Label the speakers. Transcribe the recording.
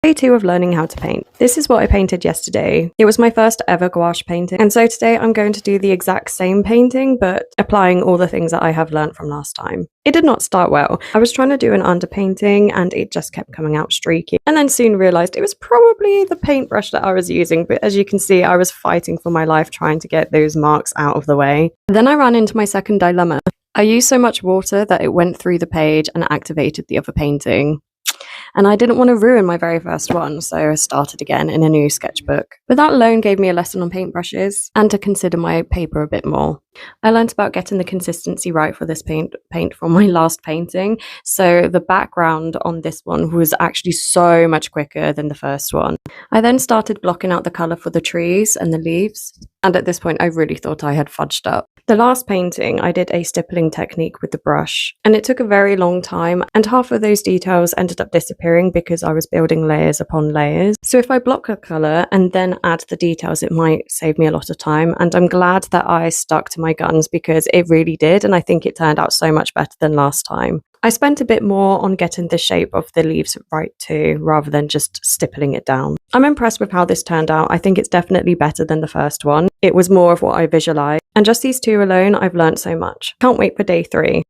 Speaker 1: Day 2 of learning how to paint. This is what I painted yesterday. It was my first ever gouache painting, and so today I'm going to do the exact same painting but applying all the things that I have learnt from last time. It did not start well. I was trying to do an underpainting and it just kept coming out streaky, and then soon realised it was probably the paintbrush that I was using, but as you can see I was fighting for my life trying to get those marks out of the way. Then I ran into my second dilemma. I used so much water that it went through the page and activated the other painting. And I didn't want to ruin my very first one, so I started again in a new sketchbook. But that alone gave me a lesson on paintbrushes and to consider my paper a bit more. I learnt about getting the consistency right for this paint from my last painting, so the background on this one was actually so much quicker than the first one. I then started blocking out the colour for the trees and the leaves, and at this point I really thought I had fudged up. The last painting, I did a stippling technique with the brush, and it took a very long time, and half of those details ended up disappearing because I was building layers upon layers. So if I block a colour and then add the details, it might save me a lot of time, and I'm glad that I stuck to my guns because it really did, and I think it turned out so much better than last time. I spent a bit more on getting the shape of the leaves right too, rather than just stippling it down. I'm impressed with how this turned out. I think it's definitely better than the first one. It was more of what I visualised, and just these two alone, I've learnt so much. Can't wait for day 3.